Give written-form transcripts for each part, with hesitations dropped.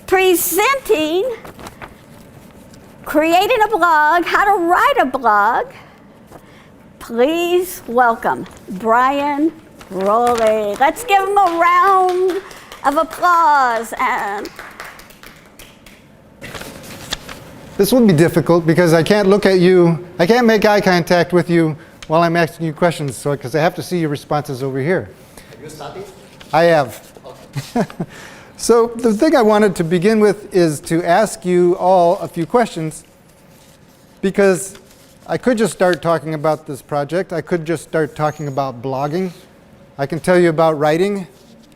presenting creating a blog, how to write a blog. Please welcome Brian Rouley. Let's give him a round of applause. And this will be difficult because I can't look at you, I can't make eye contact with you while I'm asking you questions, so because I have to see your responses over here. Have you studied? I have. Okay. So the thing I wanted to begin with is to ask you all a few questions, because I could just start talking about this project. I could just start talking about blogging. I can tell you about writing.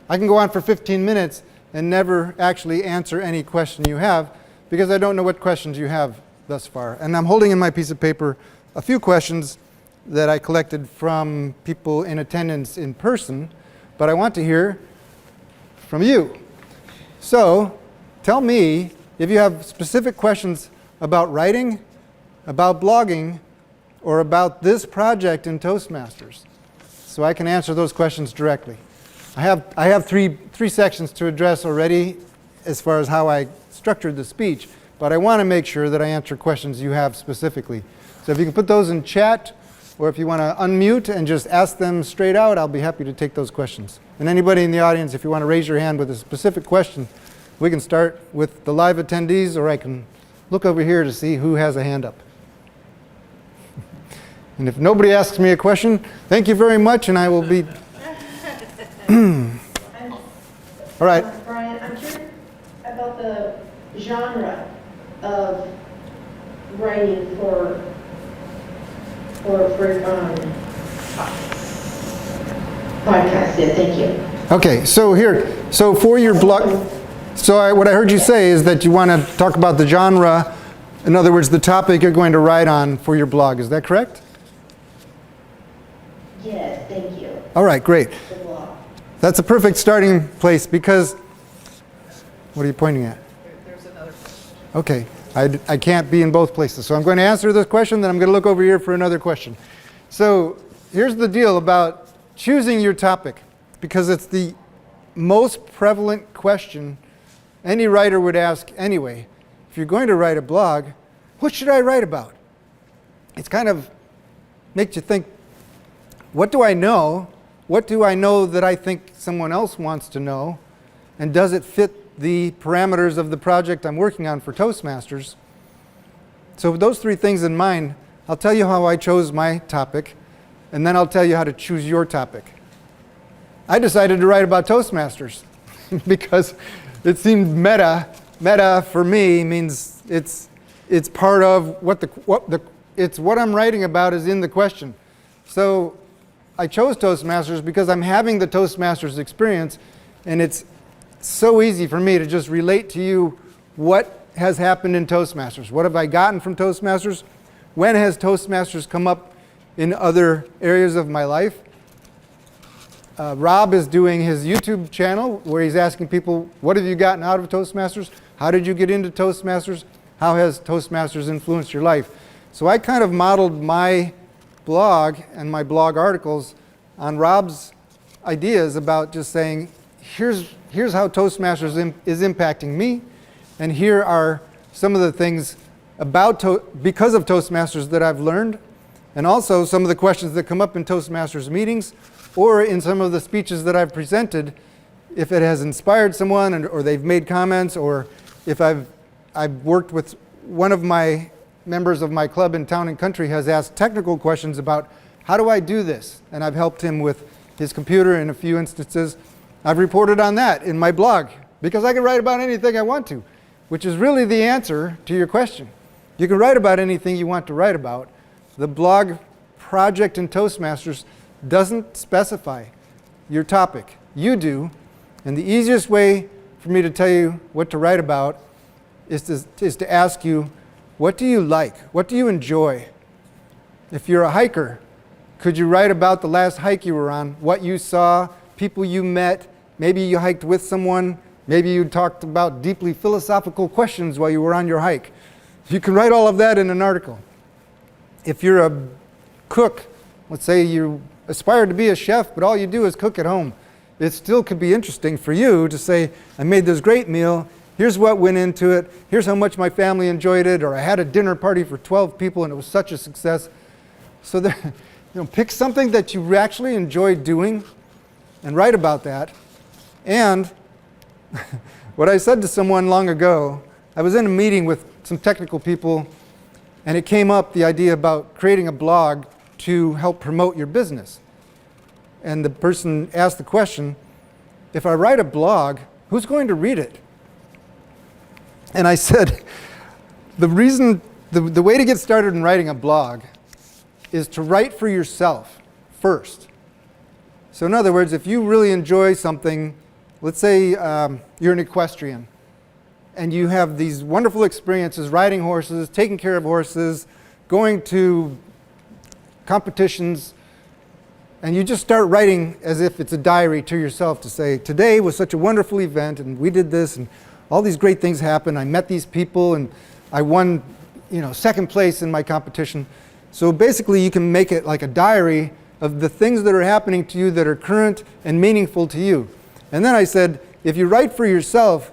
I can go on for 15 minutes and never actually answer any question you have, because I don't know what questions you have thus far. And I'm holding in my piece of paper a few questions that I collected from people in attendance in person, but I want to hear from you. So tell me if you have specific questions about writing, about blogging, or about this project in Toastmasters, so I can answer those questions directly. I have three sections to address already as far as how I structured the speech, but I want to make sure that I answer questions you have specifically. So if you can put those in chat, or if you want to unmute and just ask them straight out, I'll be happy to take those questions. And anybody in the audience, if you want to raise your hand with a specific question, we can start with the live attendees, or I can look over here to see who has a hand up. And if nobody asks me a question, thank you very much, and I will be... All right. Brian, I'm curious about the genre of writing for podcast. Yeah, thank you. Okay, so for your blog, what I heard you say is that you want to talk about the genre, in other words, the topic you're going to write on for your blog. Is that correct? Yes, thank you. All right, great. The blog. That's a perfect starting place, because, what are you pointing at? There's another question. Okay, I can't be in both places. So I'm going to answer this question, then I'm going to look over here for another question. So here's the deal about choosing your topic, because it's the most prevalent question any writer would ask anyway. If you're going to write a blog, what should I write about? It's kind of makes you think, what do I know? What do I know that I think someone else wants to know? And does it fit the parameters of the project I'm working on for Toastmasters? So with those three things in mind, I'll tell you how I chose my topic, and then I'll tell you how to choose your topic. I decided to write about Toastmasters because it seemed meta. Meta for me means it's part of it's what I'm writing about is in the question. So I chose Toastmasters because I'm having the Toastmasters experience, and it's so easy for me to just relate to you what has happened in Toastmasters. What have I gotten from Toastmasters? When has Toastmasters come up in other areas of my life? Rob is doing his YouTube channel where he's asking people, what have you gotten out of Toastmasters? How did you get into Toastmasters? How has Toastmasters influenced your life? So I kind of modeled my blog and my blog articles on Rob's ideas about just saying, here's how Toastmasters is impacting me, and here are some of the things because of Toastmasters that I've learned, and also some of the questions that come up in Toastmasters meetings or in some of the speeches that I've presented, if it has inspired someone or they've made comments, or if I've worked with one of my members of my club in Town and Country has asked technical questions about how do I do this, and I've helped him with his computer in a few instances. I've reported on that in my blog because I can write about anything I want to, which is really the answer to your question. You can write about anything you want to write about. The blog project in Toastmasters doesn't specify your topic. You do, and the easiest way for me to tell you what to write about is to ask you, what do you like? What do you enjoy? If you're a hiker, could you write about the last hike you were on, what you saw, people you met, maybe you hiked with someone, maybe you talked about deeply philosophical questions while you were on your hike. You can write all of that in an article. If you're a cook, let's say you aspire to be a chef, but all you do is cook at home, it still could be interesting for you to say, I made this great meal, here's what went into it, here's how much my family enjoyed it, or I had a dinner party for 12 people and it was such a success. So there, pick something that you actually enjoy doing and write about that. And what I said to someone long ago, I was in a meeting with some technical people, and it came up, the idea about creating a blog to help promote your business. And the person asked the question, if I write a blog, who's going to read it? And I said, the way to get started in writing a blog is to write for yourself first. So in other words, if you really enjoy something, let's say you're an equestrian, and you have these wonderful experiences riding horses, taking care of horses, going to competitions, and you just start writing as if it's a diary to yourself to say, today was such a wonderful event, and we did this, and all these great things happened. I met these people, and I won, second place in my competition. So basically, you can make it like a diary of the things that are happening to you that are current and meaningful to you. And then I said, if you write for yourself,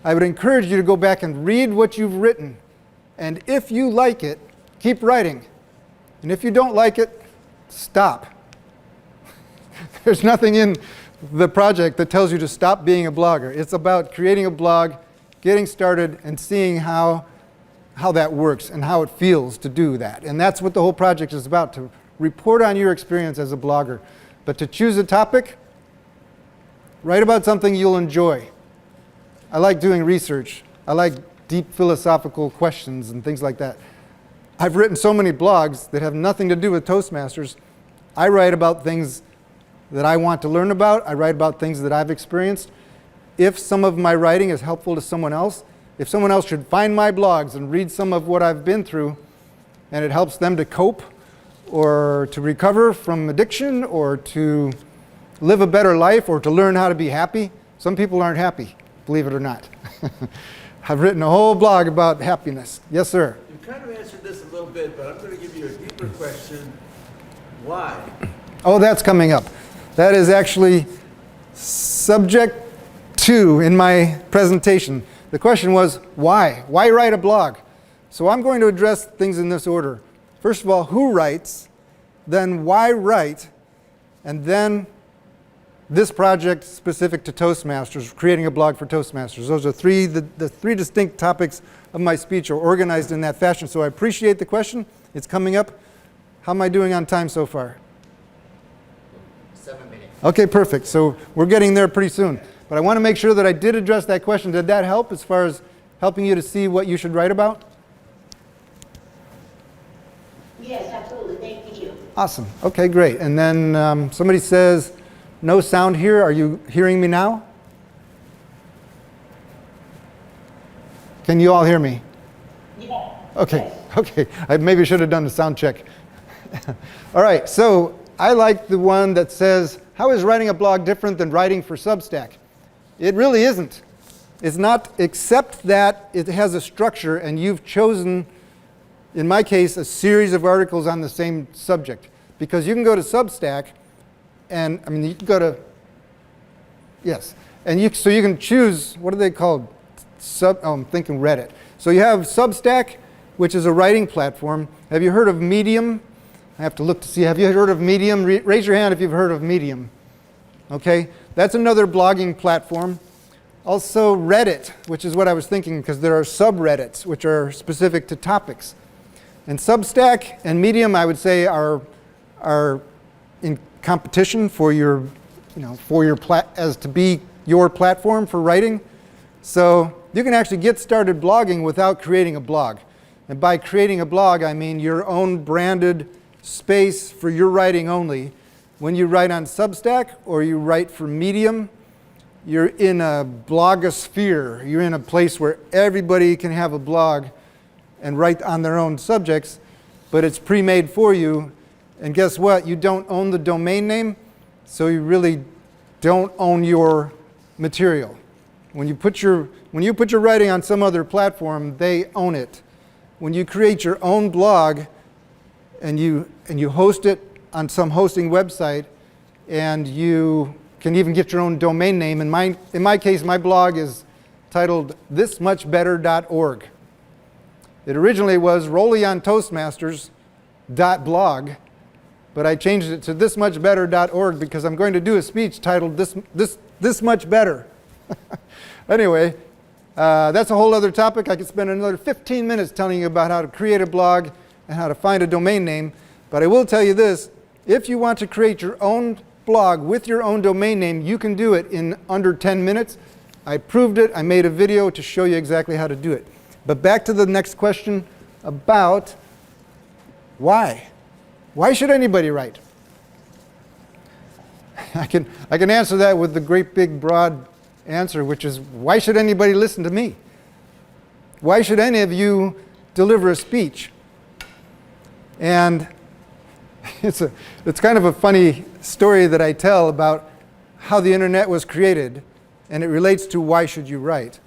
I would encourage you to go back and read what you've written. And if you like it, keep writing. And if you don't like it, stop. There's nothing in the project that tells you to stop being a blogger. It's about creating a blog, getting started, and seeing how that works and how it feels to do that. And that's what the whole project is about, to report on your experience as a blogger. But to choose a topic, write about something you'll enjoy. I like doing research. I like deep philosophical questions and things like that. I've written so many blogs that have nothing to do with Toastmasters. I write about things that I want to learn about. I write about things that I've experienced. If some of my writing is helpful to someone else, if someone else should find my blogs and read some of what I've been through, and it helps them to cope or to recover from addiction or to live a better life or to learn how to be happy. Some people aren't happy, believe it or not. I've written a whole blog about happiness. Yes, sir? You kind of answered this a little bit, but I'm going to give you a deeper question. Why? Oh, that's coming up. That is actually subject 2 in my presentation. The question was, why? Why write a blog? So I'm going to address things in this order. First of all, who writes? Then why write? And then this project specific to Toastmasters, creating a blog for Toastmasters. Those are the three distinct topics of my speech are organized in that fashion. So I appreciate the question. It's coming up. How am I doing on time so far? 7 minutes. Okay, perfect. So we're getting there pretty soon. But I want to make sure that I did address that question. Did that help as far as helping you to see what you should write about? Yes, absolutely. Thank you. Awesome. Okay, great. And then somebody says, no sound here. Are you hearing me now? Can you all hear me? Yeah. Okay, okay. I maybe should have done the sound check. All right, so I like the one that says, how is writing a blog different than writing for Substack? It really isn't. It's not, except that it has a structure and you've chosen, in my case, a series of articles on the same subject. Because you can go to Substack and, you can go to, yes. And so you can choose, what are they called? I'm thinking Reddit. So you have Substack, which is a writing platform. Have you heard of Medium? I have to look to see. Have you heard of Medium? Raise your hand if you've heard of Medium. Okay, that's another blogging platform. Also Reddit, which is what I was thinking, because there are subreddits, which are specific to topics. And Substack and Medium, I would say, are in competition for your, as to be your platform for writing. So you can actually get started blogging without creating a blog. And by creating a blog, I mean your own branded space for your writing only. When you write on Substack or you write for Medium, you're in a blogosphere. You're in a place where everybody can have a blog and write on their own subjects, but it's pre-made for you. And guess what? You don't own the domain name, so you really don't own your material. When you put your writing on some other platform, they own it. When you create your own blog and you host it on some hosting website, and you can even get your own domain name. In my case, my blog is titled thismuchbetter.org. It originally was rouleyontoastmasters.blog, but I changed it to thismuchbetter.org because I'm going to do a speech titled This Much Better. Anyway, that's a whole other topic. I could spend another 15 minutes telling you about how to create a blog and how to find a domain name. But I will tell you this, if you want to create your own blog with your own domain name, you can do it in under 10 minutes. I proved it. I made a video to show you exactly how to do it. But back to the next question about why. Why should anybody write? I can answer that with the great big broad answer, which is, why should anybody listen to me? Why should any of you deliver a speech? And it's kind of a funny story that I tell about how the internet was created, and it relates to why should you write.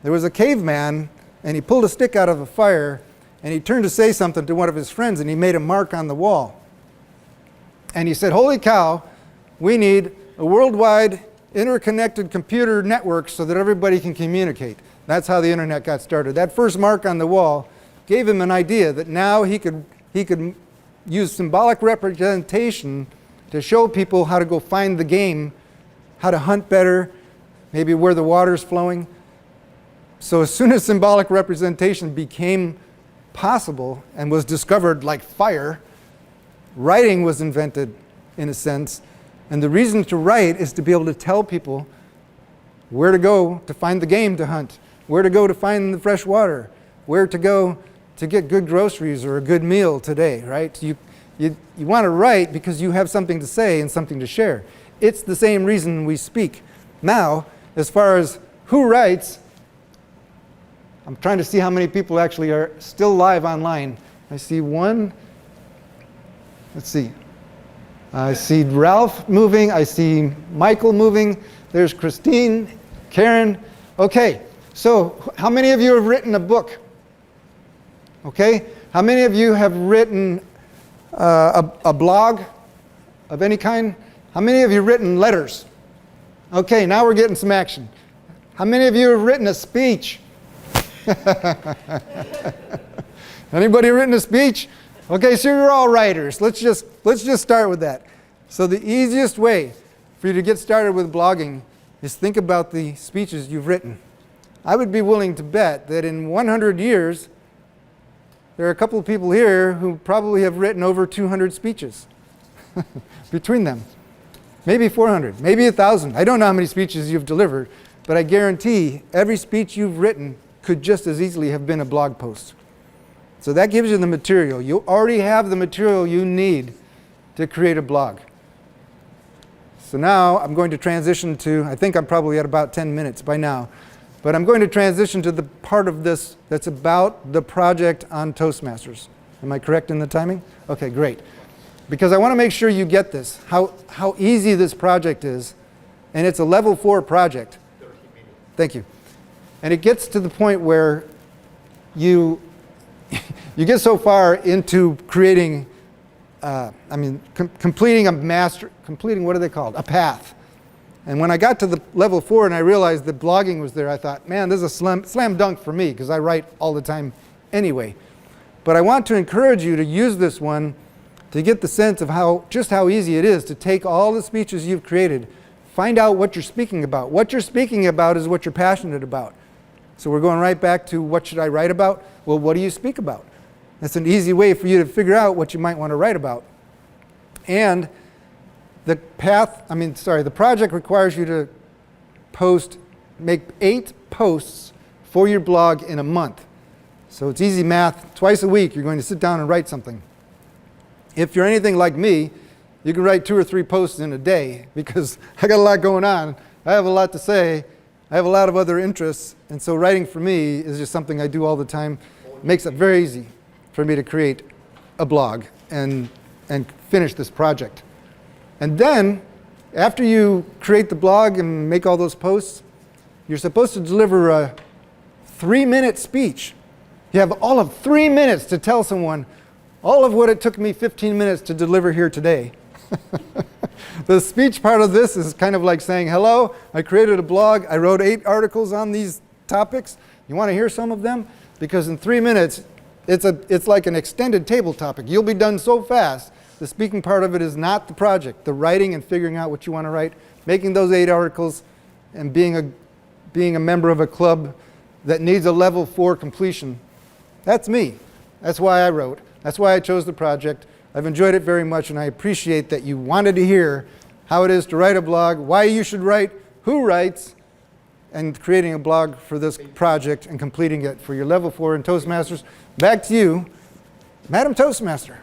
There was a caveman, and he pulled a stick out of a fire, and he turned to say something to one of his friends, and he made a mark on the wall. And he said, holy cow, we need a worldwide interconnected computer network so that everybody can communicate. That's how the internet got started. That first mark on the wall gave him an idea that now he could use symbolic representation to show people how to go find the game, how to hunt better, maybe where the water's flowing. So as soon as symbolic representation became possible and was discovered like fire, writing was invented in a sense. And the reason to write is to be able to tell people where to go to find the game to hunt, where to go to find the fresh water, where to go to get good groceries or a good meal today, right? You want to write because you have something to say and something to share. It's the same reason we speak. Now, as far as who writes, I'm trying to see how many people actually are still live online. I see one. Let's see. I see Ralph moving. I see Michael moving. There's Christine, Karen. Okay, so how many of you have written a book? Okay, how many of you have written a blog of any kind? How many of you have written letters? Okay, now we're getting some action. How many of you have written a speech? Anybody written a speech? Okay, so you're all writers. Let's just start with that. So the easiest way for you to get started with blogging is think about the speeches you've written. I would be willing to bet that in 100 years, there are a couple of people here who probably have written over 200 speeches between them. Maybe 400, maybe 1,000. I don't know how many speeches you've delivered, but I guarantee every speech you've written could just as easily have been a blog post. So that gives you the material. You already have the material you need to create a blog. So now I'm going to transition to, I think I'm probably at about 10 minutes by now, but I'm going to transition to the part of this that's about the project on Toastmasters. Am I correct in the timing? Okay, great. Because I want to make sure you get this, how easy this project is, and it's a level 4 project. Thank you. And it gets to the point where you get so far into creating, completing what are they called? A path. And when I got to the level 4 and I realized that blogging was there, I thought, man, this is a slam dunk for me because I write all the time anyway. But I want to encourage you to use this one to get the sense of just how easy it is to take all the speeches you've created, find out what you're speaking about. What you're speaking about is what you're passionate about. So we're going right back to what should I write about? Well, what do you speak about? That's an easy way for you to figure out what you might want to write about. And the project requires you to make 8 posts for your blog in a month. So it's easy math. Twice a week, you're going to sit down and write something. If you're anything like me, you can write 2 or 3 posts in a day because I got a lot going on. I have a lot to say. I have a lot of other interests. And so writing for me is just something I do all the time. It makes it very easy for me to create a blog and finish this project. And then, after you create the blog and make all those posts, you're supposed to deliver a 3-minute speech. You have all of 3 minutes to tell someone all of what it took me 15 minutes to deliver here today. The speech part of this is kind of like saying, hello, I created a blog. I wrote 8 articles on these topics. You want to hear some of them? Because in 3 minutes, it's like an extended table topic. You'll be done so fast. The speaking part of it is not the project. The writing and figuring out what you want to write, making those 8 articles, and being a member of a club that needs a level 4 completion. That's me. That's why I wrote. That's why I chose the project. I've enjoyed it very much, and I appreciate that you wanted to hear how it is to write a blog, why you should write, who writes, and creating a blog for this project and completing it for your level 4 in Toastmasters. Back to you, Madam Toastmaster.